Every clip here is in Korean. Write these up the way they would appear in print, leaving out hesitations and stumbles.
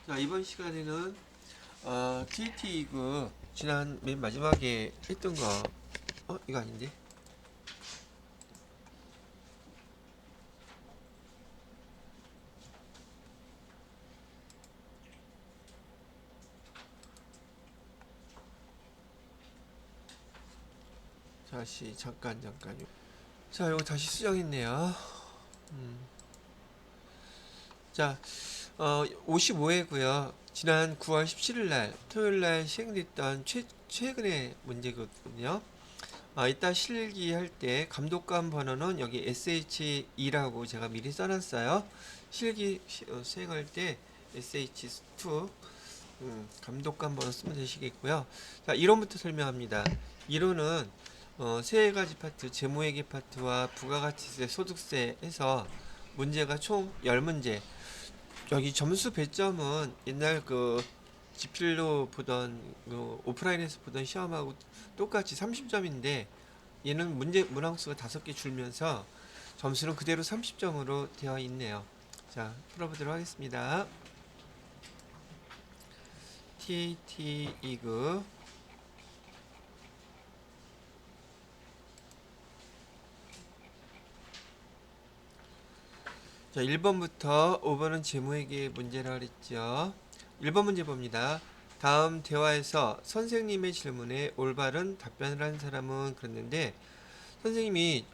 자, 이번 시간에는 TT 그 지난 맨 마지막에 했던 거, 이거 아닌데? 다시 잠깐요. 자, 이거 다시 수정했네요. 자, 55회고요. 지난 9월 17일 날 토요일 날 시행됐던 최근의 문제거든요. 이따 실기할 때 감독관 번호는 여기 SH2라고 제가 미리 써놨어요. 수행할 때 SH2 감독관 번호 쓰면 되시겠고요. 자, 이론부터 설명합니다. 이론은 세 가지 파트, 재무회계 파트와 부가가치세, 소득세 해서 문제가 총 10문제. 여기 점수 배점은 옛날 그 지필로 보던 오프라인에서 보던 시험하고 똑같이 30점인데 얘는 문항수가 5개 줄면서 점수는 그대로 30점으로 되어 있네요. 자, 풀어보도록 하겠습니다. TT 2급. 자, 1번부터 5번은 재무회계 문제라 그랬죠. 1번 문제 봅니다. 다음 대화에서 선생님의 질문에 올바른 답변을 한 사람은 그랬는데 선생님이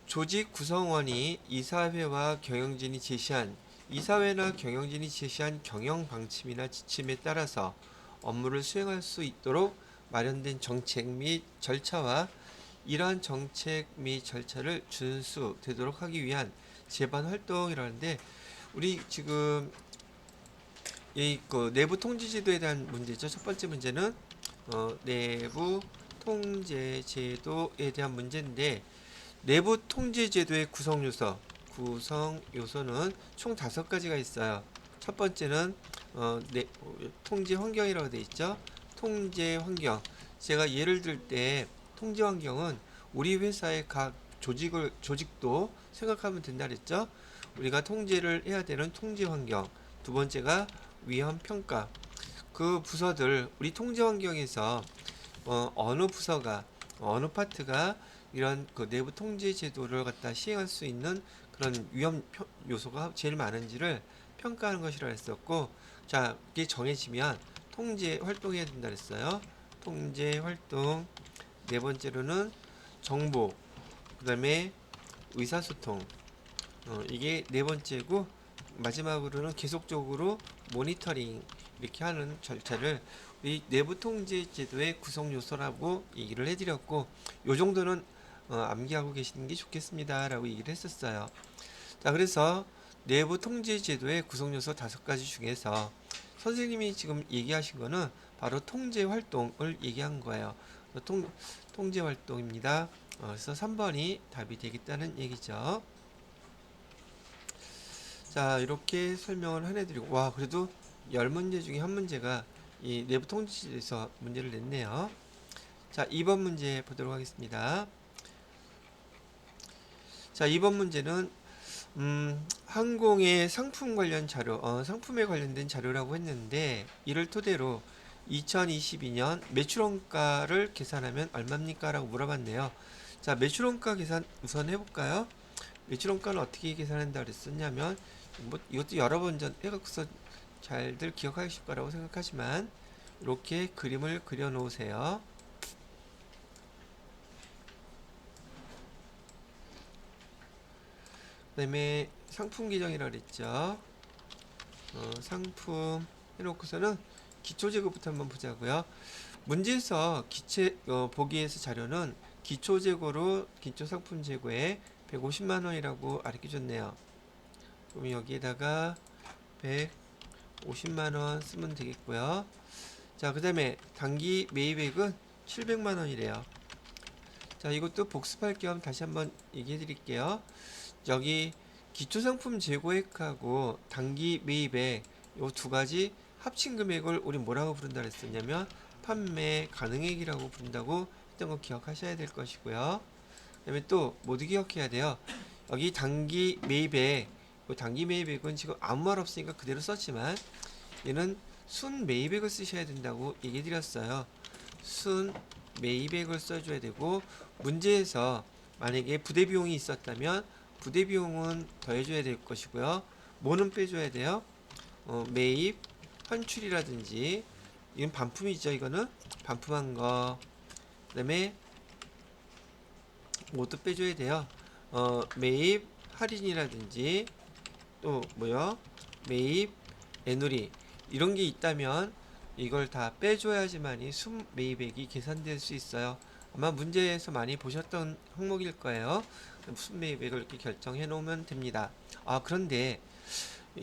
조직 구성원이 이사회와 경영진이 제시한 이사회나 경영진이 제시한 경영 방침이나 지침에 따라서 업무를 수행할 수 있도록 마련된 정책 및 절차와 이러한 정책 및 절차를 준수되도록 하기 위한 제반 활동이라는데 우리 지금 이 내부 통제 제도에 대한 문제죠. 첫 번째 문제는 내부 통제 제도에 대한 문제인데 내부 통제 제도의 구성 요소는 총 5가지가 있어요. 첫 번째는 통제 환경이라고 되어 있죠. 통제 환경. 제가 예를 들 때 통제 환경은 우리 회사의 각 조직도 생각하면 된다 그랬죠. 우리가 통제를 해야 되는 통제 환경. 두 번째가 위험 평가. 그 부서들 우리 통제 환경에서 어느 부서가 어느 파트가 이런 그 내부 통제 제도를 갖다 시행할 수 있는 그런 위험 요소가 제일 많은지를 평가하는 것이라 했었고, 자, 이게 정해지면 통제 활동해야 된다 그랬어요. 통제 활동. 네 번째로는 정보, 그다음에 의사소통. 이게 네 번째고, 마지막으로는 계속적으로 모니터링 이렇게 하는 절차를 이 내부 통제 제도의 구성 요소라고 얘기를 해드렸고, 요 정도는 암기하고 계시는 게 좋겠습니다라고 얘기를 했었어요. 자, 그래서 내부 통제 제도의 구성 요소 5가지 중에서 선생님이 지금 얘기하신 거는 바로 통제 활동을 얘기한 거예요. 통제 활동입니다. 그래서 3번이 답이 되겠다는 얘기죠. 자, 이렇게 설명을 해드리고, 와, 그래도 10문제 중에 한 문제가 이 내부 통지에서 문제를 냈네요. 자, 2번 문제 보도록 하겠습니다. 자, 2번 문제는 항공의 상품 관련 자료, 상품에 관련된 자료라고 했는데 이를 토대로 2022년 매출원가를 계산하면 얼마입니까? 라고 물어봤네요. 자, 매출원가 계산 우선 해볼까요? 매출원가는 어떻게 계산한다 그랬었냐면 뭐 이것도 여러 번 전 해갖고서 잘들 기억하실 거라고 생각하지만 이렇게 그림을 그려 놓으세요. 그 다음에 상품 계정이라고 그랬죠. 상품 해놓고서는 기초재고부터 한번 보자고요. 문제에서 보기에서 자료는 기초재고로 기초상품재고에 150만원이라고 가르쳐줬네요. 그럼 여기에다가 150만원 쓰면 되겠고요. 자, 그 다음에 단기 매입액은 700만원이래요. 자, 이것도 복습할 겸 다시 한번 얘기해 드릴게요. 여기 기초상품 재고액하고 단기 매입액 요 2가지 합친 금액을 우리 뭐라고 부른다 그랬었냐면 판매 가능액이라고 부른다고 했던 거 기억하셔야 될 것이고요. 그 다음에 또 모두 기억해야 돼요. 여기 단기 매입액, 단기 매입액은 지금 아무 말 없으니까 그대로 썼지만 얘는 순 매입액을 쓰셔야 된다고 얘기 드렸어요. 순 매입액을 써줘야 되고, 문제에서 만약에 부대 비용이 있었다면 부대 비용은 더해줘야 될 것이고요. 뭐는 빼줘야 돼요? 매입, 환출이라든지, 이건 반품이죠. 이거는 반품한 거. 그다음에 뭐도 빼줘야 돼요. 매입 할인이라든지, 또 뭐요? 매입 애누리, 이런 게 있다면 이걸 다 빼줘야지만이 순매입액이 계산될 수 있어요. 아마 문제에서 많이 보셨던 항목일 거예요. 순매입액을 이렇게 결정해 놓으면 됩니다. 그런데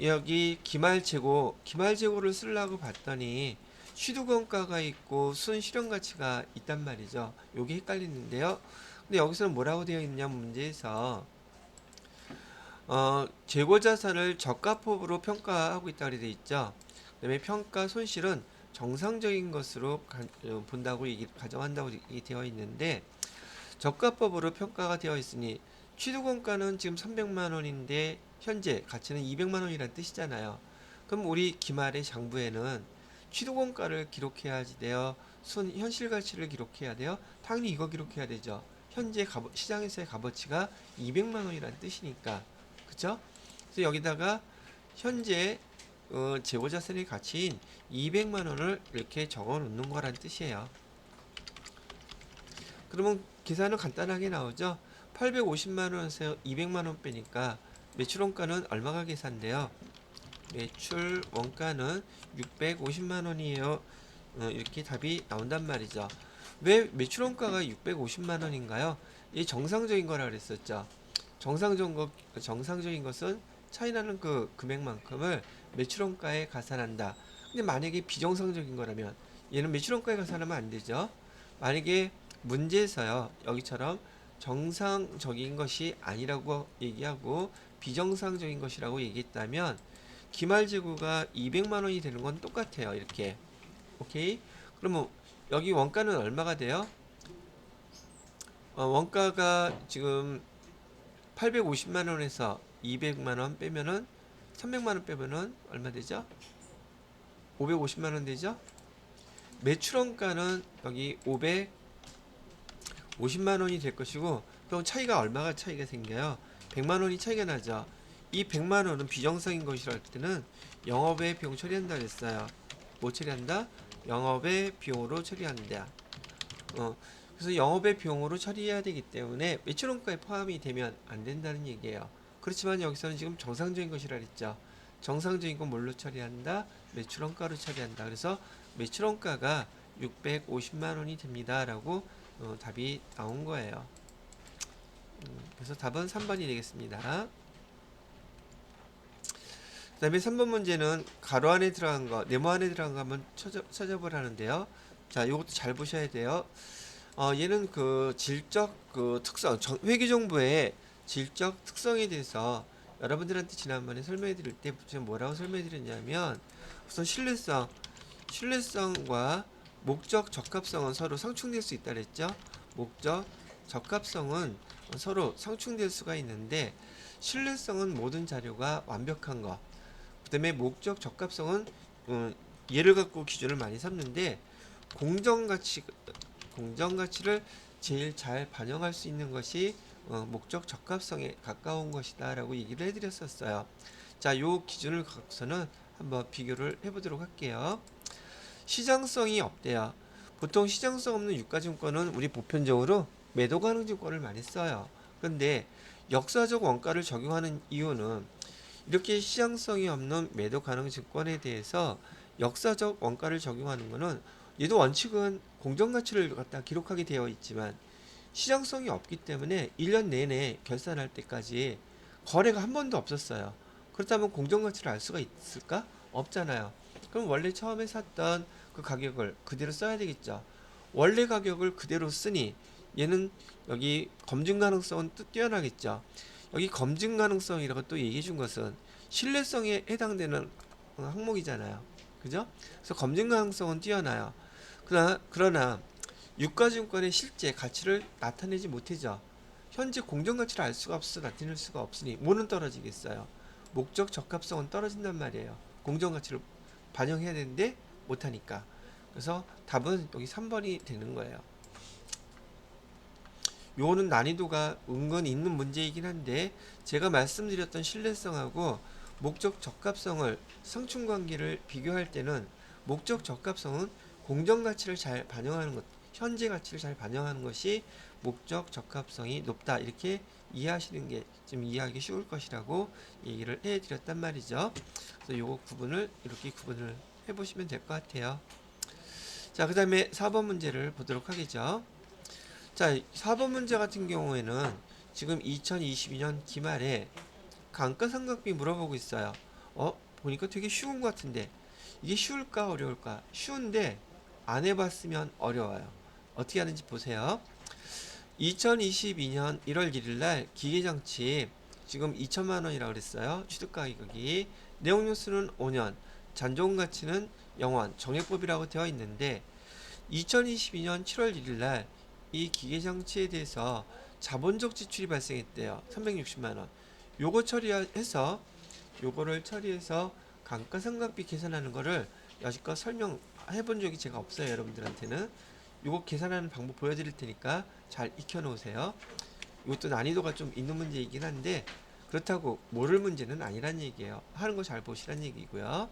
여기 기말재고를 쓰려고 봤더니 취득원가가 있고 순실현가치가 있단 말이죠. 요게 헷갈리는데요. 근데 여기서는 뭐라고 되어 있냐면, 문제에서 재고자산을 저가법으로 평가하고 있다고 되어 있죠. 그다음에 평가 손실은 정상적인 것으로 본다고 가정한다고 되어 있는데, 저가법으로 평가가 되어 있으니 취득원가는 지금 300만 원인데 현재 가치는 200만 원이라는 뜻이잖아요. 그럼 우리 기말의 장부에는 취득원가를 기록해야지 돼요? 현실가치를 기록해야 돼요? 당연히 이거 기록해야 되죠. 현재 시장에서의 값어치가 200만 원이라는 뜻이니까. 그쵸? 그래서 여기다가 현재 재고자산의 가치인 200만 원을 이렇게 적어 놓는 거란 뜻이에요. 그러면 계산은 간단하게 나오죠. 850만 원에서 200만 원 빼니까 매출 원가는 얼마가 계산돼요? 매출 원가는 650만 원이에요. 이렇게 답이 나온단 말이죠. 왜 매출 원가가 650만 원인가요? 이 정상적인 거라 그랬었죠. 정상적인 것은 차이나는 그 금액만큼을 매출 원가에 가산한다. 근데 만약에 비정상적인 거라면 얘는 매출 원가에 가산하면 안 되죠. 만약에 문제에서요, 여기처럼 정상적인 것이 아니라고 얘기하고 비정상적인 것이라고 얘기했다면 기말재고가 200만 원이 되는 건 똑같아요. 이렇게. 오케이? 그러면 여기 원가는 얼마가 돼요? 원가가 지금 850만 원에서 200만 원 빼면은 300만 원 빼면은 얼마 되죠? 550만 원 되죠? 매출 원가는 여기 550만 원이 될 것이고, 그럼 차이가 얼마가 차이가 생겨요? 100만 원이 차이가 나죠. 이 100만 원은 비정상인 것이라 할 때는 영업의 비용 처리한다 그랬어요. 뭐 처리한다? 영업의 비용으로 처리한다. 그래서 영업의 비용으로 처리해야 되기 때문에 매출원가에 포함이 되면 안 된다는 얘기예요. 그렇지만 여기서는 지금 정상적인 것이라 그랬죠. 정상적인 건 뭘로 처리한다? 매출원가로 처리한다. 그래서 매출원가가 650만 원이 됩니다. 라고 답이 나온 거예요. 그래서 답은 3번이 되겠습니다. 그 다음에 3번 문제는 가로 안에 들어간 거, 네모 안에 들어간 거 한번 찾아보라는데요. 자, 요것도 잘 보셔야 돼요. 얘는 그 질적 그 특성, 회계정보의 질적 특성에 대해서 여러분들한테 지난번에 설명해 드릴 때 뭐라고 설명해 드렸냐면, 우선 신뢰성과 목적 적합성은 서로 상충될 수 있다 그랬죠. 목적 적합성은 서로 상충될 수가 있는데, 신뢰성은 모든 자료가 완벽한 거, 그 다음에 목적 적합성은 얘를 갖고 기준을 많이 삼는데, 공정가치를 제일 잘 반영할 수 있는 것이 목적 적합성에 가까운 것이다 라고 얘기를 해드렸었어요. 자, 요 기준을 갖고서는 한번 비교를 해보도록 할게요. 시장성이 없대요. 보통 시장성 없는 유가증권은 우리 보편적으로 매도 가능 증권을 많이 써요. 그런데 역사적 원가를 적용하는 이유는, 이렇게 시장성이 없는 매도 가능 증권에 대해서 역사적 원가를 적용하는 것은, 얘도 원칙은 공정가치를 갖다 기록하게 되어 있지만 시장성이 없기 때문에 1년 내내 결산할 때까지 거래가 한 번도 없었어요. 그렇다면 공정가치를 알 수가 있을까? 없잖아요. 그럼 원래 처음에 샀던 그 가격을 그대로 써야 되겠죠. 원래 가격을 그대로 쓰니 얘는 여기 검증 가능성은 또 뛰어나겠죠. 여기 검증 가능성이라고 또 얘기해 준 것은 신뢰성에 해당되는 항목이잖아요. 그죠? 그래서 검증 가능성은 뛰어나요. 그러나 유가증권의 실제 가치를 나타내지 못하죠. 현재 공정가치를 알 수가 없어 나타낼 수가 없으니 뭐는 떨어지겠어요? 목적 적합성은 떨어진단 말이에요. 공정가치를 반영해야 되는데 못하니까. 그래서 답은 여기 3번이 되는 거예요. 요거는 난이도가 은근 있는 문제이긴 한데 제가 말씀드렸던 신뢰성하고 목적 적합성을 상충관계를 비교할 때는 목적 적합성은 공정 가치를 잘 반영하는 것, 현재 가치를 잘 반영하는 것이 목적 적합성이 높다 이렇게 이해하시는 게 좀 이해하기 쉬울 것이라고 얘기를 해드렸단 말이죠. 그래서 요거 구분을 이렇게 구분을 해보시면 될 것 같아요. 자, 그 다음에 4번 문제를 보도록 하겠죠. 자, 4번 문제 같은 경우에는 지금 2022년 기말에 감가상각비 물어보고 있어요. 보니까 되게 쉬운 것 같은데 이게 쉬울까 어려울까? 쉬운데 안 해봤으면 어려워요. 어떻게 하는지 보세요. 2022년 1월 1일 날 기계장치 지금 2천만 원이라고 그랬어요. 취득가격이. 내용뉴스는 5년, 잔존가치는 0원, 정액법이라고 되어 있는데 2022년 7월 1일 날 이 기계장치에 대해서 자본적 지출이 발생했대요. 360만 원. 요거를 처리해서 감가상각비 계산하는 거를 여지껏 설명해 본 적이 제가 없어요. 여러분들한테는. 요거 계산하는 방법 보여드릴 테니까 잘 익혀 놓으세요. 이것도 난이도가 좀 있는 문제이긴 한데 그렇다고 모를 문제는 아니란 얘기예요. 하는 거 잘 보시란 얘기고요.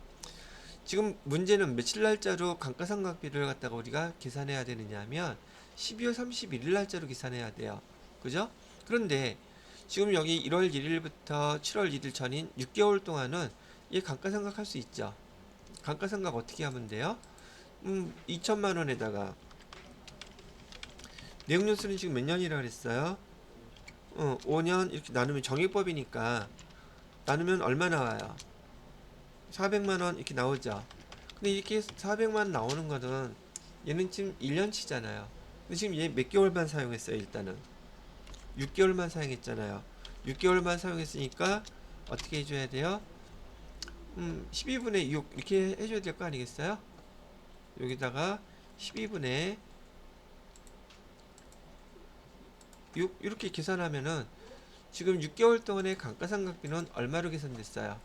지금 문제는 며칠 날짜로 감가상각비를 갖다가 우리가 계산해야 되느냐 하면 12월 31일 날짜로 계산해야 돼요. 그죠? 그런데 지금 여기 1월 1일부터 7월 1일 전인 6개월 동안은 얘 감가상각 할 수 있죠. 감가상각 어떻게 하면 돼요? 2천만 원에다가 내용연수는 지금 몇 년이라 그랬어요? 5년 이렇게 나누면 정액법이니까 나누면 얼마 나와요? 400만 원 이렇게 나오죠. 근데 이렇게 400만 원 나오는 거는 얘는 지금 1년치잖아요. 근데 지금 얘 몇 개월만 사용했어요, 일단은. 6개월만 사용했잖아요. 6개월만 사용했으니까 어떻게 해줘야 돼요? 12분의 6 이렇게 해줘야 될 거 아니겠어요? 여기다가 12분의 6 이렇게 계산하면은 지금 6개월 동안의 감가상각비는 얼마로 계산됐어요?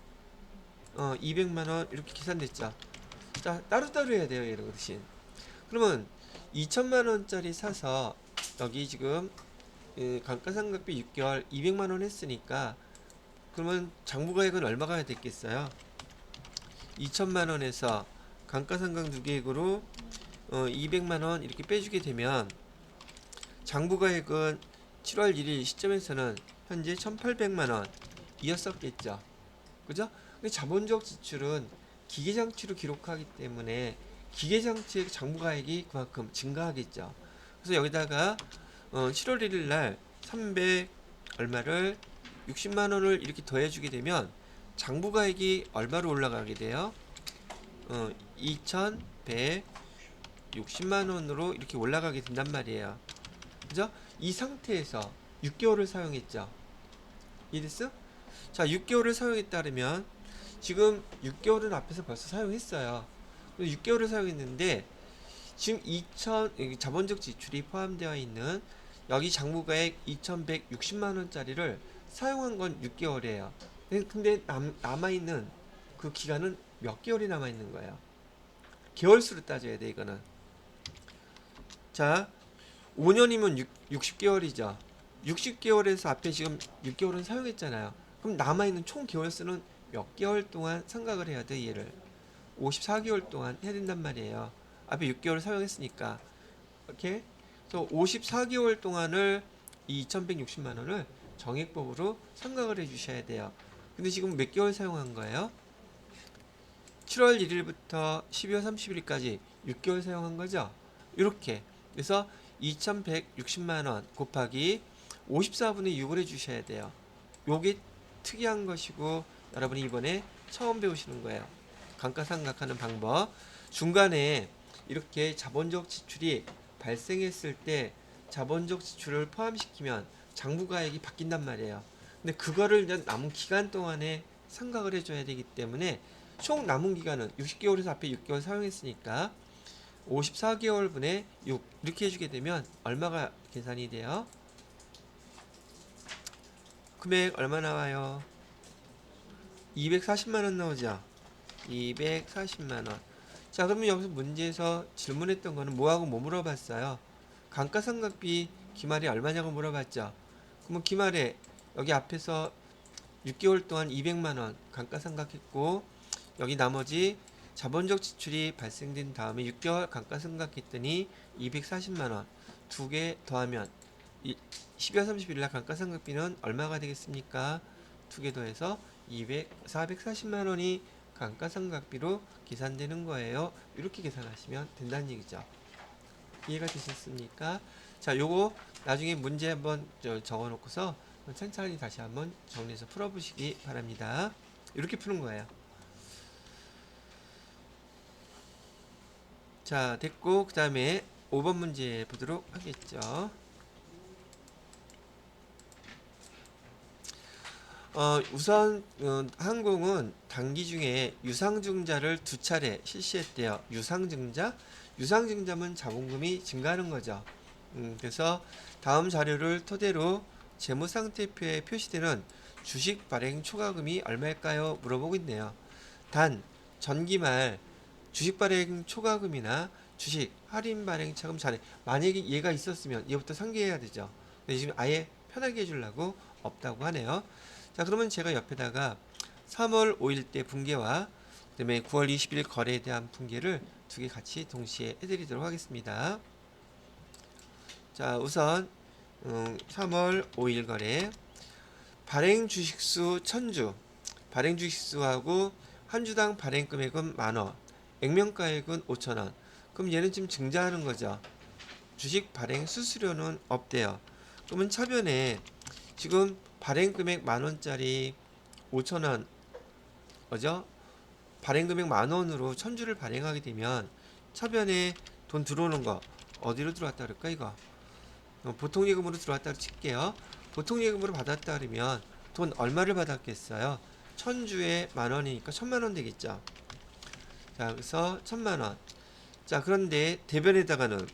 200만원 이렇게 계산됐죠. 자, 따로따로 해야 돼요, 얘를 대신. 그러면 2천만원짜리 사서 여기 지금 감가상각비 6개월 200만원 했으니까 그러면 장부가액은 얼마가 됐겠어요? 2천만원에서 감가상각 누계액으로 200만원 이렇게 빼주게 되면 장부가액은 7월 1일 시점에서는 현재 1800만원 이었었겠죠. 그죠? 근데 자본적 지출은 기계장치로 기록하기 때문에 기계장치의 장부가액이 그만큼 증가하겠죠. 그래서 여기다가 7월 1일 날 300 얼마를 60만 원을 이렇게 더해주게 되면 장부가액이 얼마로 올라가게 돼요? 2160만 원으로 이렇게 올라가게 된단 말이에요. 그죠? 이 상태에서 6개월을 사용했죠. 이해됐어? 자, 6개월을 사용했다 그러면 지금 6개월은 앞에서 벌써 사용했어요. 6개월을 사용했는데 지금 2000 자본적 지출이 포함되어 있는 여기 장부가액 2160만 원짜리를 사용한 건 6개월이에요. 근데 남아있는 그 기간은 몇 개월이 남아있는 거예요. 개월수로 따져야 돼 이거는. 자, 5년이면 60개월이죠. 60개월에서 앞에 지금 6개월은 사용했잖아요. 그럼 남아있는 총 개월수는 몇 개월 동안 생각을 해야 돼 얘를. 54개월 동안 해야 된단 말이에요. 앞에 6개월 사용했으니까. 오케이? 그래서 54개월 동안을 이 2160만 원을 정액법으로 생각을 해 주셔야 돼요. 근데 지금 몇 개월 사용한 거예요? 7월 1일부터 12월 30일까지 6개월 사용한 거죠? 이렇게. 그래서 2160만 원 곱하기 54분의 6을 해 주셔야 돼요. 요게 특이한 것이고 여러분이 이번에 처음 배우시는 거예요. 감가상각하는 방법. 중간에 이렇게 자본적 지출이 발생했을 때 자본적 지출을 포함시키면 장부가액이 바뀐단 말이에요. 근데 그거를 이제 남은 기간 동안에 생각을 해줘야 되기 때문에 총 남은 기간은 60개월에서 앞에 6개월 사용했으니까 54개월분의 6 이렇게 해주게 되면 얼마가 계산이 돼요? 금액 얼마 나와요? 240만원 나오죠. 240만 원. 자, 그러면 여기서 문제에서 질문했던 거는 뭐하고 뭐 물어봤어요? 감가상각비 기말이 얼마냐고 물어봤죠. 그러면 기말에 여기 앞에서 6개월 동안 200만 원 감가상각했고, 여기 나머지 자본적 지출이 발생된 다음에 6개월 감가상각했더니 240만 원 두 개 더하면 12월 30일 날 감가상각비는 얼마가 되겠습니까? 두 개 더해서 440만 원이 감가상각비로 계산되는 거예요. 이렇게 계산하시면 된다는 얘기죠. 이해가 되셨습니까? 자, 요거 나중에 문제 한번 적어 놓고서 천천히 다시 한번 정리해서 풀어보시기 바랍니다. 이렇게 푸는 거예요. 자, 됐고, 그 다음에 5번 문제 보도록 하겠죠. 우선 항공은 단기 중에 유상증자를 2차례 실시했대요. 유상증자면 자본금이 증가하는 거죠. 그래서 다음 자료를 토대로 재무상태표에 표시되는 주식 발행 초과금이 얼마일까요? 물어보고 있네요. 단 전기말 주식 발행 초과금이나 주식 할인 발행 차금 잔액, 만약에 얘가 있었으면 얘부터 상기해야 되죠. 근데 지금 아예 편하게 해주려고 없다고 하네요. 자, 그러면 제가 옆에다가 3월 5일 때 분계와 그다음에 9월 20일 거래에 대한 분계를 두 개 같이 동시에 해드리도록 하겠습니다. 자, 우선 3월 5일 거래 발행 주식수 1000주, 발행 주식수하고 한 주당 발행 금액은 만원, 액면가액은 5,000원. 그럼 얘는 지금 증자하는 거죠. 주식 발행 수수료는 없대요. 그러면 차변에 지금 발행 금액 만원짜리 5,000원, 그죠? 발행 금액 만원으로 1000주를 발행하게 되면 차변에 돈 들어오는 거 어디로 들어왔다 그럴까 이거? 보통 예금으로 들어왔다고 칠게요. 보통 예금으로 받았다 그러면 돈 얼마를 받았겠어요? 1000주에 만원이니까 1000만원 되겠죠. 자, 그래서 1000만원. 자, 그런데 대변에다가는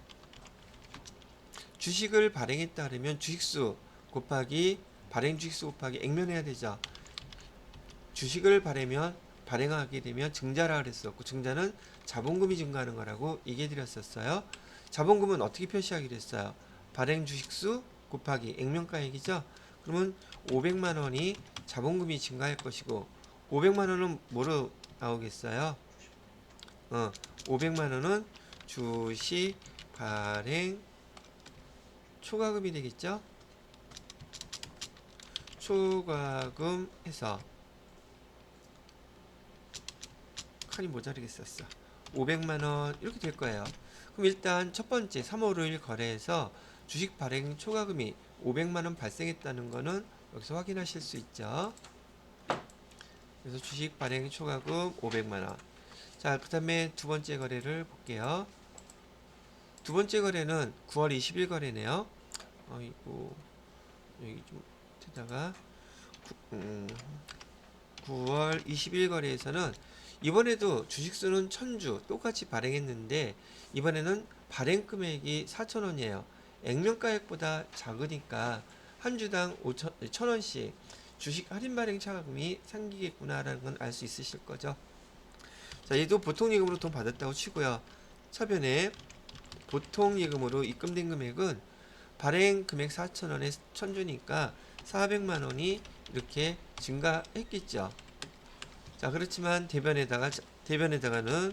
주식을 발행했다 그러면 주식수 곱하기 발행 주식수 곱하기 액면해야 되죠. 주식을 발행하게 되면 증자라 그랬었고, 증자는 자본금이 증가하는 거라고 얘기해 드렸었어요. 자본금은 어떻게 표시하기로 했어요? 발행 주식수 곱하기 액면가액이죠. 그러면 500만 원이 자본금이 증가할 것이고, 500만 원은 뭐로 나오겠어요? 500만 원은 주식 발행 초과금이 되겠죠? 초과금 해서 칸이 모자르겠었어. 500만원 이렇게 될 거예요. 그럼 일단 첫 번째 3월 5일 거래에서 주식 발행 초과금이 500만원 발생했다는 거는 여기서 확인하실 수 있죠. 그래서 주식 발행 초과금 500만원. 자, 그 다음에 두 번째 거래를 볼게요. 두 번째 거래는 9월 20일 거래네요. 아이고, 여기 좀 되다가 9월 20일 거래에서는 이번에도 주식수는 1000주 똑같이 발행했는데 이번에는 발행 금액이 4,000원이에요. 액면가액보다 작으니까 한 주당 1,000원씩 주식 할인 발행 차감이 생기겠구나라는 건 알 수 있으실 거죠. 자, 얘도 보통 예금으로 돈 받았다고 치고요. 차변에 보통 예금으로 입금된 금액은 발행 금액 4,000원에 1000주니까 400만 원이 이렇게 증가했겠죠. 자, 그렇지만 대변에다가는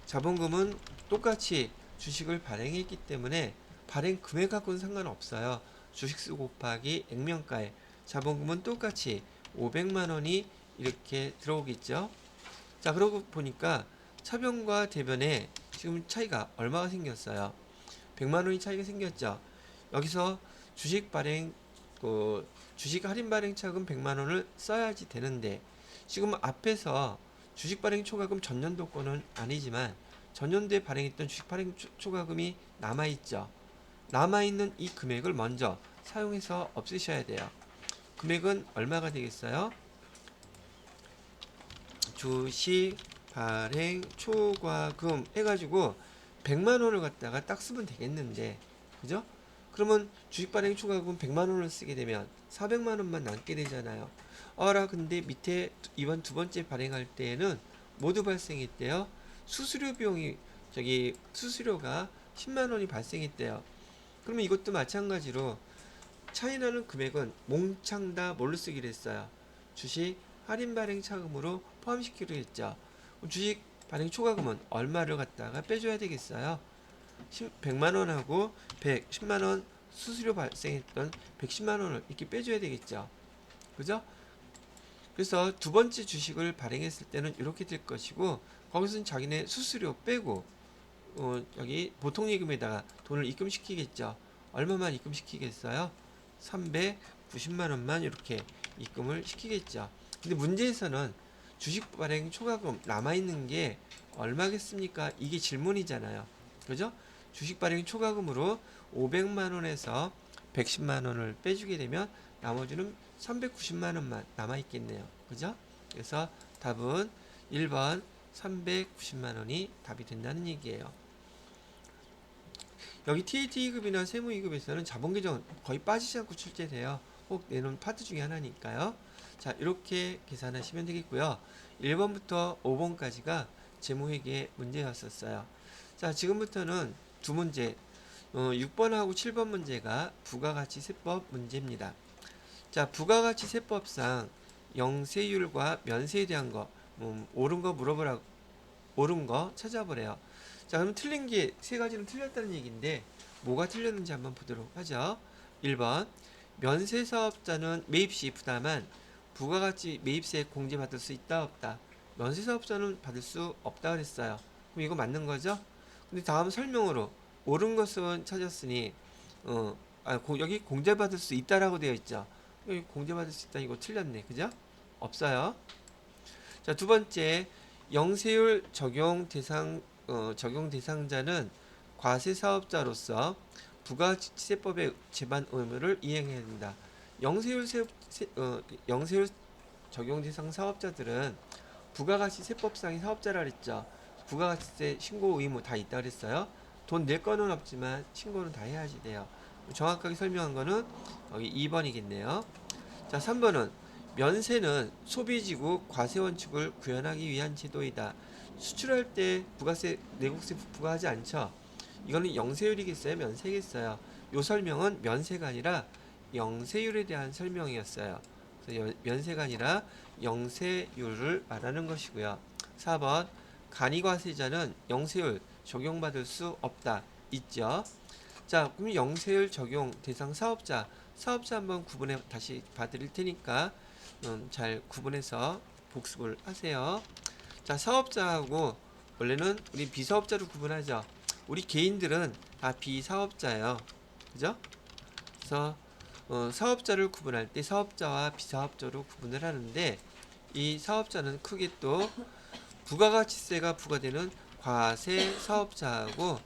자본금은 똑같이 주식을 발행했기 때문에 발행 금액하고는 상관없어요. 주식수 곱하기 액면가에 자본금은 똑같이 500만 원이 이렇게 들어오겠죠. 자, 그러고 보니까 차변과 대변에 지금 차이가 얼마가 생겼어요? 100만 원이 차이가 생겼죠. 여기서 주식 발행 주식 할인 발행 차금 100만 원을 써야지 되는데 지금 앞에서 주식 발행 초과금 전년도 거는 아니지만 전년도에 발행했던 주식 발행 초과금이 남아있죠. 남아있는 이 금액을 먼저 사용해서 없애셔야 돼요. 금액은 얼마가 되겠어요? 주식 발행 초과금 해가지고 100만 원을 갖다가 딱 쓰면 되겠는데, 그죠? 그러면 주식 발행 초과금 100만 원을 쓰게 되면 400만 원만 남게 되잖아요. 어라 근데 밑에 이번 두 번째 발행할 때에는 모두 발생했대요. 수수료 비용이 수수료가 10만 원이 발생했대요. 그러면 이것도 마찬가지로 차이 나는 금액은 몽창 다 뭘로 쓰기로 했어요? 주식 할인 발행 차금으로 포함시키기로 했죠. 주식 발행 초과금은 얼마를 갖다가 빼줘야 되겠어요? 100만 원하고 10만 원 수수료 발생했던 110만 원을 이렇게 빼줘야 되겠죠. 그죠? 그래서 두 번째 주식을 발행했을 때는 이렇게 될 것이고, 거기서는 자기네 수수료 빼고 여기 보통 예금에다가 돈을 입금시키겠죠. 얼마만 입금시키겠어요? 390만 원만 이렇게 입금을 시키겠죠. 근데 문제에서는 주식 발행 초과금 남아있는 게 얼마겠습니까? 이게 질문이잖아요. 그죠? 주식 발행 초과금으로 500만 원에서 110만 원을 빼주게 되면 나머지는 390만 원만 남아있겠네요. 그죠? 그래서 답은 1번 390만 원이 답이 된다는 얘기예요. 여기 TAT2급이나 세무2급에서는 자본계정은 거의 빠지지 않고 출제돼요. 꼭 내놓은 파트 중에 하나니까요. 자, 이렇게 계산하시면 되겠고요. 1번부터 5번까지가 재무회계 문제였었어요. 자, 지금부터는 두 문제, 6번하고 7번 문제가 부가가치세법 문제입니다. 자, 부가가치세법상 영세율과 면세에 대한 거, 옳은 거 물어보라고, 옳은 거 찾아보래요. 자, 그럼 틀린 게 세 가지는 틀렸다는 얘기인데 뭐가 틀렸는지 한번 보도록 하죠. 1번 면세사업자는 매입시 부담한 부가가치 매입세 공제받을 수 있다 없다. 면세사업자는 받을 수 없다 그랬어요. 그럼 이거 맞는 거죠? 근데 다음 설명으로 옳은 것은 찾았으니 여기 공제받을 수 있다라고 되어 있죠. 여기 공제받을 수 있다 이거 틀렸네. 그죠? 없어요. 자, 두 번째 영세율 적용 대상자는 과세 사업자로서 부가가치세법의 제반 의무를 이행해야 된다. 영세율 적용 대상 사업자들은 부가가치세법상의 사업자라 그랬죠. 부가가치세 신고 의무 다 있다 그랬어요. 돈 낼 거는 없지만 신고는 다 해야지 돼요. 정확하게 설명한 거는 여기 2번이겠네요. 자, 3번은 면세는 소비지구 과세 원칙을 구현하기 위한 제도이다. 수출할 때 부가세, 내국세 부과하지 않죠. 이거는 영세율이겠어요? 면세겠어요? 요 설명은 면세가 아니라 영세율에 대한 설명이었어요. 그래서 면세가 아니라 영세율을 말하는 것이고요. 4번 간이과세자는 영세율 적용받을 수 없다. 있죠. 자, 그럼 영세율 적용 대상 사업자 한번 구분해 다시 봐드릴 테니까 잘 구분해서 복습을 하세요. 자, 사업자하고 원래는 우리 비사업자로 구분하죠. 우리 개인들은 다 비사업자예요. 그죠? 그래서 사업자를 구분할 때 사업자와 비사업자로 구분을 하는데, 이 사업자는 크게 또 부가가치세가 부과되는 과세 사업자하고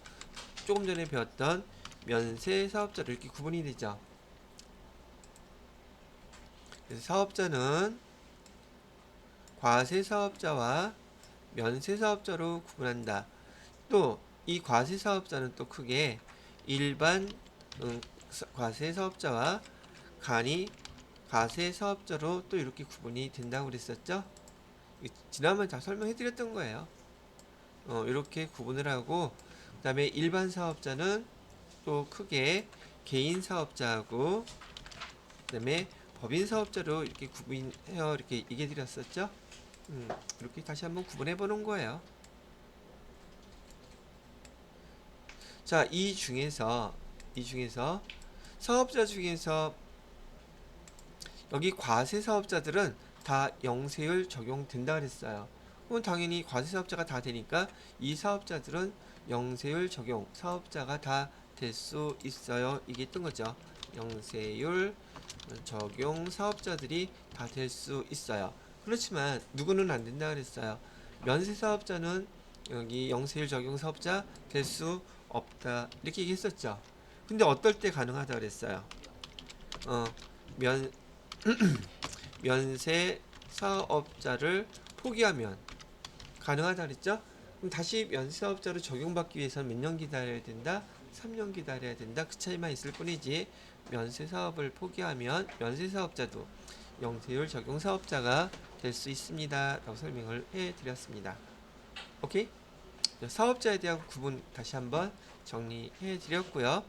조금 전에 배웠던 면세 사업자로 이렇게 구분이 되죠. 그래서 사업자는 과세 사업자와 면세 사업자로 구분한다. 또 이 과세 사업자는 또 크게 일반 과세 사업자와 간이 과세 사업자로 또 이렇게 구분이 된다고 그랬었죠. 지난번에 다 설명해 드렸던 거예요. 이렇게 구분을 하고, 그 다음에 일반 사업자는 또 크게 개인 사업자하고 그 다음에 법인 사업자로 이렇게 구분해요. 이렇게 얘기해 드렸었죠. 이렇게 다시 한번 구분해 보는 거예요. 자, 이 중에서 사업자 중에서 여기 과세 사업자들은 다 영세율 적용된다 그랬어요. 그럼 당연히 과세 사업자가 다 되니까 이 사업자들은 영세율 적용 사업자가 다 될 수 있어요. 이게 있던 거죠. 영세율 적용 사업자들이 다 될 수 있어요. 그렇지만 누구는 안 된다 그랬어요. 면세 사업자는 여기 영세율 적용 사업자 될 수 없다 이렇게 얘기했었죠. 근데 어떨 때 가능하다 그랬어요. 면 면세 사업자를 포기하면 가능하다 그랬죠? 그럼 다시 면세 사업자로 적용받기 위해서는 몇 년 기다려야 된다? 3년 기다려야 된다. 그 차이만 있을 뿐이지 면세 사업을 포기하면 면세 사업자도 영세율 적용 사업자가 될 수 있습니다 라고 설명을 해 드렸습니다. 오케이? 사업자에 대한 구분 다시 한번 정리해 드렸고요.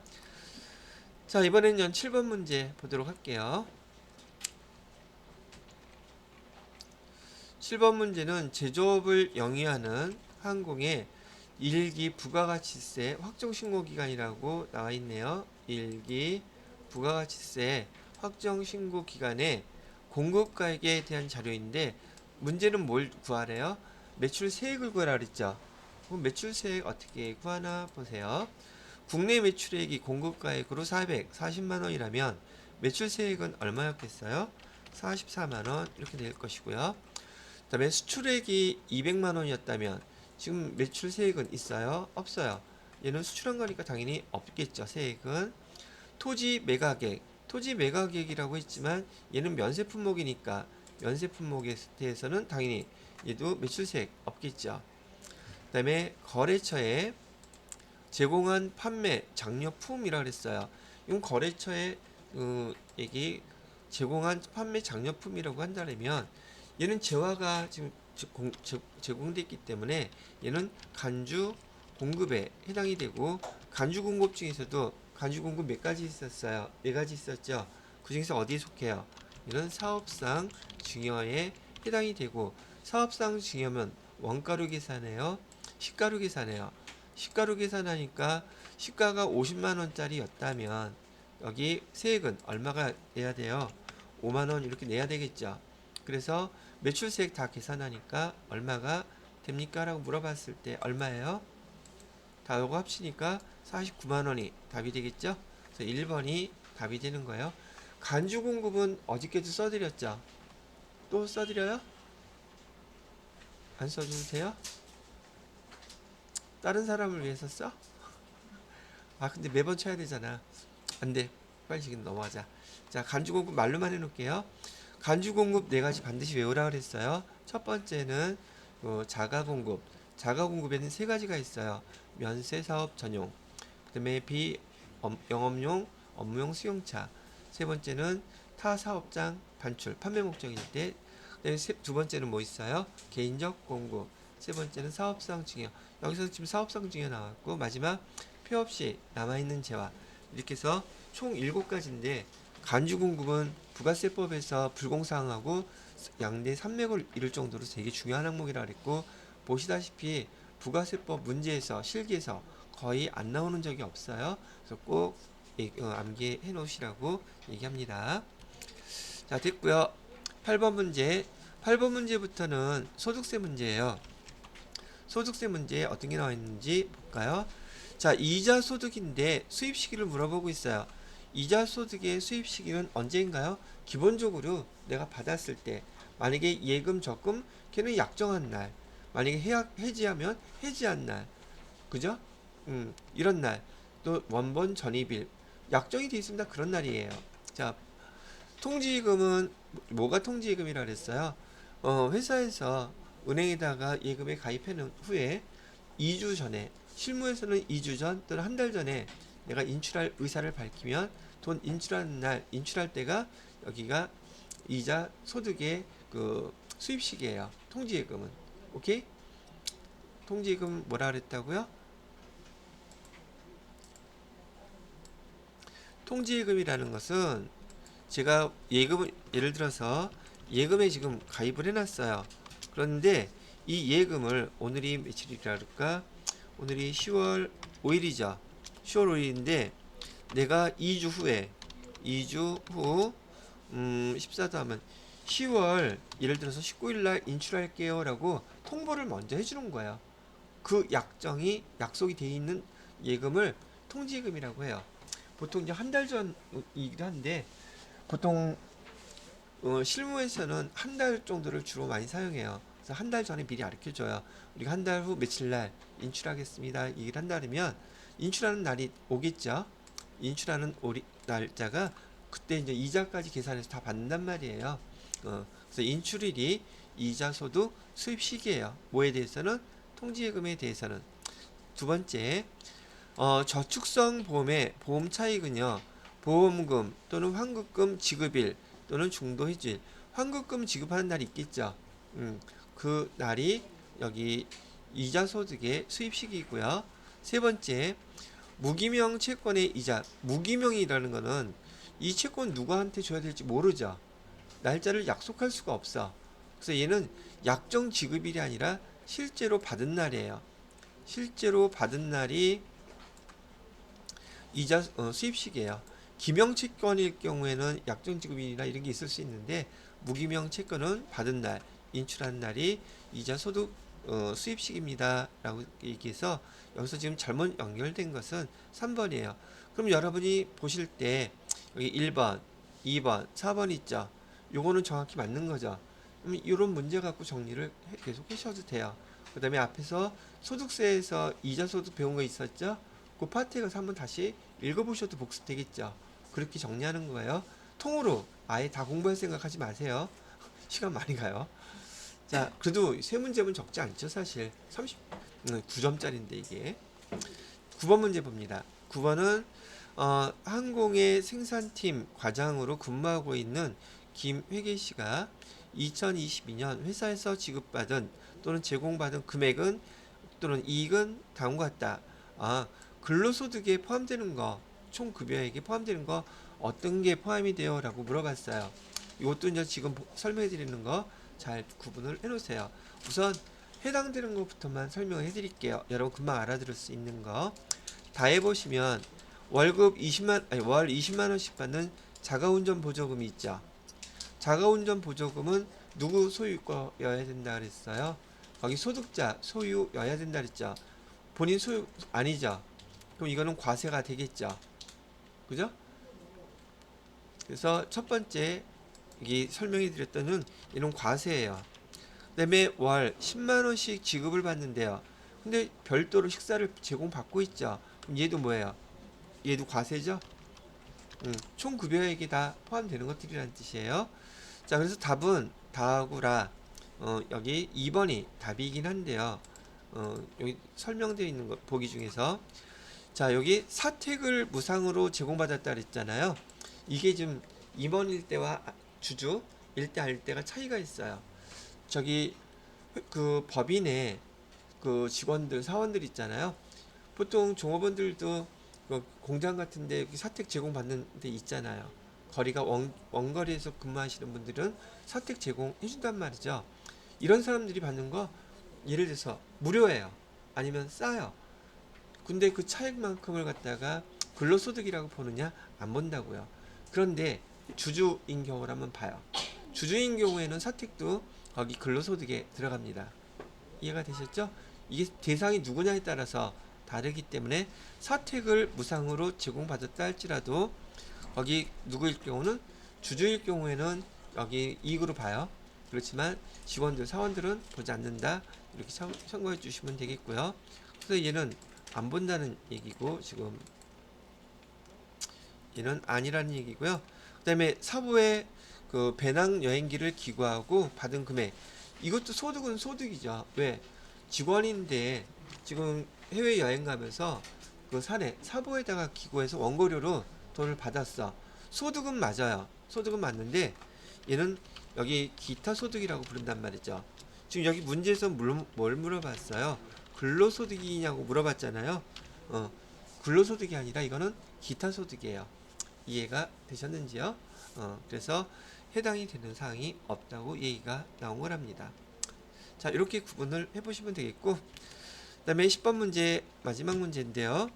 자, 이번에는 7번 문제 보도록 할게요. 7번 문제는 제조업을 영위하는 항공의 1기 부가가치세 확정신고기간이라고 나와 있네요. 1기 부가가치세 확정신고기간에 공급가액에 대한 자료인데 문제는 뭘 구하래요? 매출세액을 구하라 그랬죠. 그럼 매출세액 어떻게 구하나 보세요. 국내 매출액이 공급가액으로 440만원이라면 매출세액은 얼마였겠어요? 44만원 이렇게 될 것이고요. 그 다음에 수출액이 200만원이었다면 지금 매출세액은 있어요? 없어요? 얘는 수출한 거니까 당연히 없겠죠. 세액은. 토지 매각액이라고 했지만 얘는 면세품목이니까 면세품목에 대해서는 당연히 얘도 매출세액 없겠죠. 그 다음에 거래처에 제공한 판매 장려품이라 그랬어요. 이건 거래처에 얘기 제공한 판매 장려품이라고 한다면 얘는 재화가 지금 제공됐기 때문에 얘는 간주 공급에 해당이 되고, 간주 공급 중에서도 간주 공급 몇 가지 있었어요? 네 가지 있었죠. 그 중에서 어디에 속해요? 얘는 사업상 증여에 해당이 되고, 사업상 증여면 원가로 계산해요? 시가로 계산해요? 시가로 계산하니까 시가가 50만원짜리였다면 여기 세액은 얼마가 내야 돼요? 5만원 이렇게 내야 되겠죠. 그래서 매출세액 다 계산하니까 얼마가 됩니까? 라고 물어봤을 때 얼마예요? 다 요거 합치니까 49만원이 답이 되겠죠. 그래서 1번이 답이 되는 거예요. 간주 공급은 어저께도 써드렸죠. 또 써드려요? 안 써줘도 돼요? 다른 사람을 위해서 써? 아 근데 매번 쳐야 되잖아. 안돼, 빨리 지금 넘어가자. 자, 간주 공급 말로만 해놓을게요. 간주 공급 네 가지 반드시 외우라 그랬어요. 첫 번째는 자가 공급. 자가 공급에는 세 가지가 있어요. 면세 사업 전용, 그다음에 비영업용 업무용 수용차. 세 번째는 타 사업장 반출 판매 목적일 때. 두 번째는 뭐 있어요? 개인적 공급. 세 번째는 사업상 증여. 여기서 지금 사업상 증여 나왔고, 마지막 표 없이 남아있는 재화. 이렇게 해서 총 7가지인데 간주 공급은 부가세법에서 불공사항하고 양대 산맥을 이룰 정도로 되게 중요한 항목이라 그랬고, 보시다시피 부가세법 문제에서 실기에서 거의 안 나오는 적이 없어요. 그래서 꼭 암기해 놓으시라고 얘기합니다. 자, 됐고요. 8번 문제. 8번 문제부터는 소득세 문제예요. 소득세 문제에 어떤 게 나와 있는지 볼까요? 자, 이자 소득인데 수입 시기를 물어보고 있어요. 이자 소득의 수입 시기는 언제인가요? 기본적으로 내가 받았을 때, 만약에 예금 적금 걔는 약정한 날, 만약에 해지하면 해지한 날, 그죠? 이런 날, 또 원본 전입일 약정이 되어 있습니다. 그런 날이에요. 자, 통지금은 뭐가 통지금이라 그랬어요? 회사에서 은행에다가 예금에 가입해 놓은 후에 2주 전에, 실무에서는 2주 전 또는 한 달 전에 내가 인출할 의사를 밝히면 돈 인출하는 날, 인출할 때가 여기가 이자 소득의 그 수입 시기예요. 통지예금은. 오케이? 통지예금 뭐라 그랬다고요? 통지예금이라는 것은 제가 예금을, 예를 들어서 예금에 지금 가입을 해놨어요. 그런데 이 예금을, 오늘이 며칠이라 그럴까? 오늘이 10월 5일이죠. 10월 5일인데 내가 2주 후에, 2주 후 14도 하면 10월 예를 들어서 19일날 인출할게요 라고 통보를 먼저 해주는 거예요. 그 약속이 돼 있는 예금을 통지예금이라고 해요. 보통 이제 한 달 전이기도 한데, 보통 실무에서는 한 달 정도를 주로 많이 사용해요. 그래서 한 달 전에 미리 알려줘요. 우리가 한 달 후 며칠 날 인출하겠습니다. 얘기를 한다면 인출하는 날이 오겠죠. 인출하는 날짜가 그때 이제 이자까지 계산해서 다 받는단 말이에요. 그래서 인출일이 이자 소득 수입 시기예요. 뭐에 대해서는? 통지예금에 대해서는. 두 번째, 저축성 보험의 보험 차익은요, 보험금 또는 환급금 지급일 또는 중도 해지일. 환급금 지급하는 날이 있겠죠. 그 날이 여기 이자 소득의 수입 시기이고요. 세 번째, 무기명 채권의 이자. 무기명이라는 거는 이 채권 누구한테 줘야 될지 모르죠. 날짜를 약속할 수가 없어. 그래서 얘는 약정 지급일이 아니라 실제로 받은 날이에요. 실제로 받은 날이 이자 수입식이에요. 기명 채권일 경우에는 약정 지급일이나 이런 게 있을 수 있는데 무기명 채권은 받은 날, 인출한 날이 이자 소득 수입식입니다. 라고 얘기해서 여기서 지금 잘못 연결된 것은 3번이에요. 그럼 여러분이 보실 때 여기 1번, 2번, 4번 있죠. 요거는 정확히 맞는 거죠. 그럼 이런 문제 갖고 정리를 계속 하셔도 돼요. 그 다음에 앞에서 소득세에서 이자 소득 배운 거 있었죠? 그 파트에 가서 한번 다시 읽어보셔도 복습되겠죠. 그렇게 정리하는 거예요. 통으로 아예 다 공부할 생각하지 마세요. 시간 많이 가요. 자, 그래도 세 문제면 적지 않죠, 사실. 39점짜리인데 이게. 9번 문제 봅니다. 9번은 항공의 생산팀 과장으로 근무하고 있는 김회계 씨가 2022년 회사에서 지급받은 또는 제공받은 금액은 또는 이익은 다음과 같다. 근로소득에 포함되는 거, 총 급여액에 포함되는 거 어떤 게 포함이 돼요? 라고 물어봤어요. 이것도 이제 지금 설명해 드리는 거 잘 구분을 해 놓으세요. 우선 해당되는 것부터만 설명을 해 드릴게요. 여러분 금방 알아들을 수 있는 거. 다 해보시면 월급 20만, 아니, 월 20만 원씩 받는 자가운전 보조금이 있죠. 자가운전 보조금은 누구 소유거여야 된다 그랬어요? 거기 소득자 소유여야 된다 그랬죠. 본인 소유 아니죠. 그럼 이거는 과세가 되겠죠. 그죠? 그래서 첫 번째 여기 설명해 드렸더니 이런 과세예요. 그다음에 월 10만 원씩 지급을 받는데요. 근데 별도로 식사를 제공받고 있죠. 그럼 얘도 뭐예요? 얘도 과세죠? 총 급여액이 다 포함되는 것들이란 뜻이에요. 자, 그래서 답은 다하고라 여기 2번이 답이긴 한데요. 여기 설명되어 있는 것 보기 중에서 자, 여기 사택을 무상으로 제공받았다 그랬잖아요. 이게 지금 임원일 때와 주주 일대 알대가 차이가 있어요. 저기 그 법인의 그 직원들 사원들 있잖아요. 보통 종업원들도 그 공장 같은데 사택 제공받는 데 있잖아요. 거리가 원거리에서 근무하시는 분들은 사택 제공해 준단 말이죠. 이런 사람들이 받는 거 예를 들어서 무료예요. 아니면 싸요. 근데 그 차액만큼을 갖다가 근로소득이라고 보느냐? 안 본다고요. 그런데 주주인 경우라면 봐요. 주주인 경우에는 사택도 거기 근로소득에 들어갑니다. 이해가 되셨죠? 이게 대상이 누구냐에 따라서 다르기 때문에 사택을 무상으로 제공받았다 할지라도 거기 누구일 경우는 주주일 경우에는 여기 이익으로 봐요. 그렇지만 직원들, 사원들은 보지 않는다. 이렇게 참고해 주시면 되겠고요. 그래서 얘는 안 본다는 얘기고 지금 얘는 아니라는 얘기고요. 그 다음에 사부의 그 배낭 여행기를 기부하고 받은 금액 이것도 소득은 소득이죠. 왜? 직원인데 지금 해외 여행 가면서 그 사내 사부에다가 기부해서 원고료로 돈을 받았어. 소득은 맞아요. 소득은 맞는데 얘는 여기 기타 소득이라고 부른단 말이죠. 지금 여기 문제에서 뭘 물어봤어요? 근로소득이냐고 물어봤잖아요. 근로소득이 아니라 이거는 기타 소득이에요. 이해가 되셨는지요? 그래서 해당이 되는 사항이 없다고 얘기가 나온 거랍니다. 자, 이렇게 구분을 해보시면 되겠고, 그 다음에 10번 문제, 마지막 문제인데요.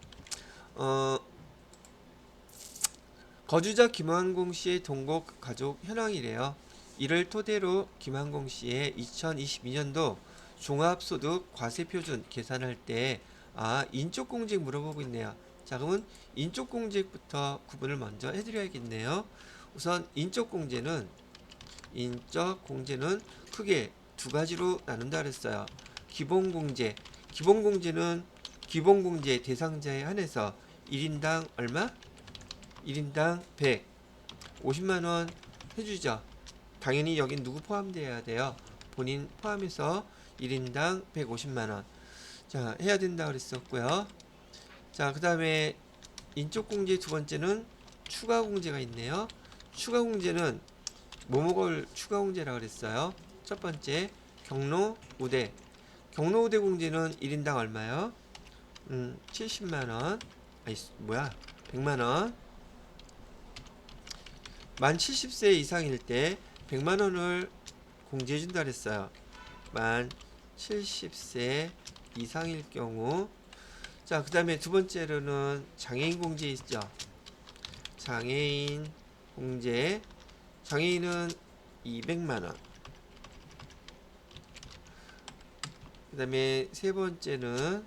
거주자 김환공 씨의 동거 가족 현황이래요. 이를 토대로 김환공 씨의 2022년도 종합소득 과세표준 계산할 때 인적공직 물어보고 있네요. 자, 그러면 인적공직부터 구분을 먼저 해드려야겠네요. 우선 인적공제는 크게 두 가지로 나눈다 그랬어요. 기본공제는 기본공제 대상자에 한해서 1인당 얼마? 1인당 100 50만원 해주죠. 당연히 여긴 누구 포함되어야 돼요? 본인 포함해서 1인당 150만원 자 해야 된다 그랬었고요. 자, 그 다음에 인적공제 두 번째는 추가공제가 있네요. 추가공제는 뭐뭐걸 추가 공제라 그랬어요. 첫 번째 경로 우대. 경로 우대 공제는 1인당 얼마요? 70만원. 아니 뭐야, 100만원. 만 70세 이상일 때 100만원을 공제해준다 그랬어요. 만 70세 이상일 경우. 자, 그 다음에 두 번째로는 장애인 공제 있죠. 장애인 공제. 장애인은 200만원. 그 다음에 세 번째는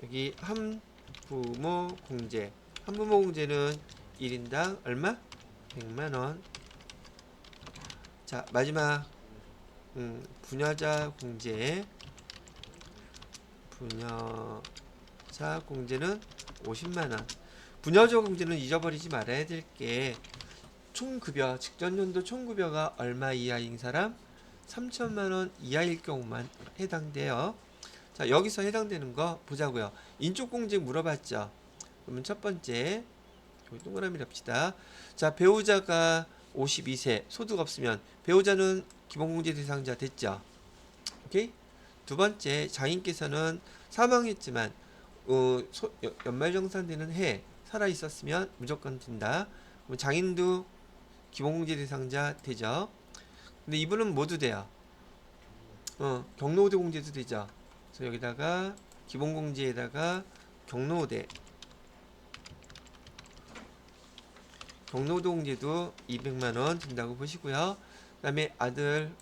여기 한부모 공제. 한부모 공제는 1인당 얼마? 100만원. 자, 마지막 부녀자 공제. 부녀자 공제는 50만원. 부녀자 공제는 잊어버리지 말아야 될 게 총급여, 직전연도 총급여가 얼마 이하인 사람? 3천만원 이하일 경우만 해당돼요. 자, 여기서 해당되는 거 보자고요. 인적공제 물어봤죠. 그러면 첫 번째 여기 동그라미를 합시다. 자, 배우자가 52세 소득 없으면 배우자는 기본공제 대상자 됐죠. 오케이? 두 번째, 장인께서는 사망했지만 연말정산되는 해 살아 있었으면 무조건 된다. 그럼 장인도 기본공제 대상자 되죠. 근데 이분은 모두 돼요. 경로우대 공제도 되죠. 그래서 여기다가 기본공제에다가 경로우대 공제도 200만원 든다고 보시고요. 그 다음에 아들은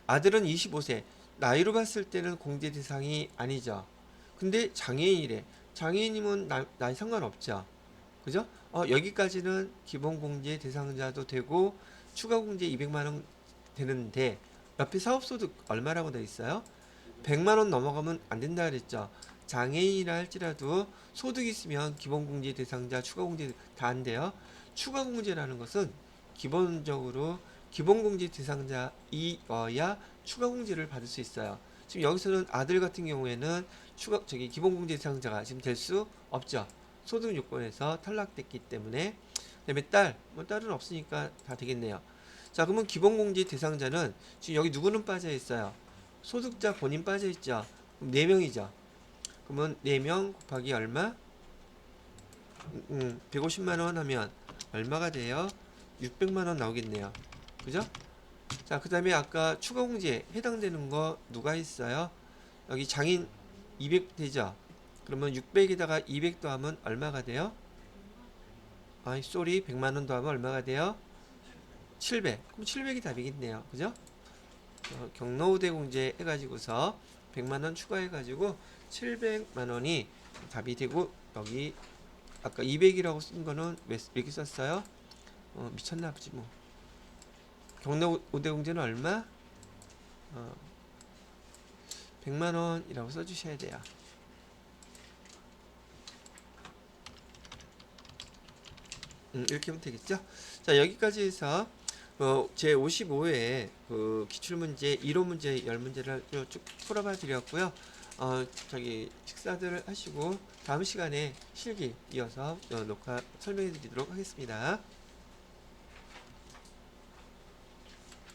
25세. 나이로 봤을 때는 공제 대상이 아니죠. 근데 장애인이래. 장애인이면 나이 상관없죠. 그죠? 여기까지는 기본공제 대상자도 되고 추가 공제 200만원 되는데 옆에 사업소득 얼마라고 되어 있어요? 100만원 넘어가면 안 된다 그랬죠. 장애인이라 할지라도 소득이 있으면 기본공제 대상자, 추가공제 다 안 돼요. 추가공제라는 것은 기본적으로 기본공제 대상자이어야 추가공제를 받을 수 있어요. 지금 여기서는 아들 같은 경우에는 기본공제 대상자가 지금 될 수 없죠. 소득 요건에서 탈락됐기 때문에. 그다음에 딸은 없으니까 다 되겠네요. 자, 그러면 기본공제 대상자는 지금 여기 누구는 빠져 있어요? 소득자 본인 빠져 있죠. 그럼 4명이죠. 그러면 4명 곱하기 얼마? 150만원 하면 얼마가 돼요? 600만원 나오겠네요. 그죠? 자, 그 다음에 아까 추가공제 해당되는 거 누가 있어요? 여기 장인 200 되죠? 그러면 600에다가 200 더하면 얼마가 돼요? 100만원 더하면 얼마가 돼요? 700. 그럼 700이 답이겠네요. 그죠? 경로우대 공제 해가지고서 100만원 추가해가지고 700만원이 답이 되고, 여기 아까 200이라고 쓴 거는 몇 개 썼어요? 미쳤나 보지 뭐. 경로우대 공제는 얼마? 100만원이라고 써주셔야 돼요. 이렇게 하면 되겠죠? 자, 여기까지 해서 제 55회 그 기출문제 1호 문제 10문제를 쭉 풀어봐 드렸고요. 식사들 하시고 다음 시간에 실기 이어서 녹화 설명해 드리도록 하겠습니다.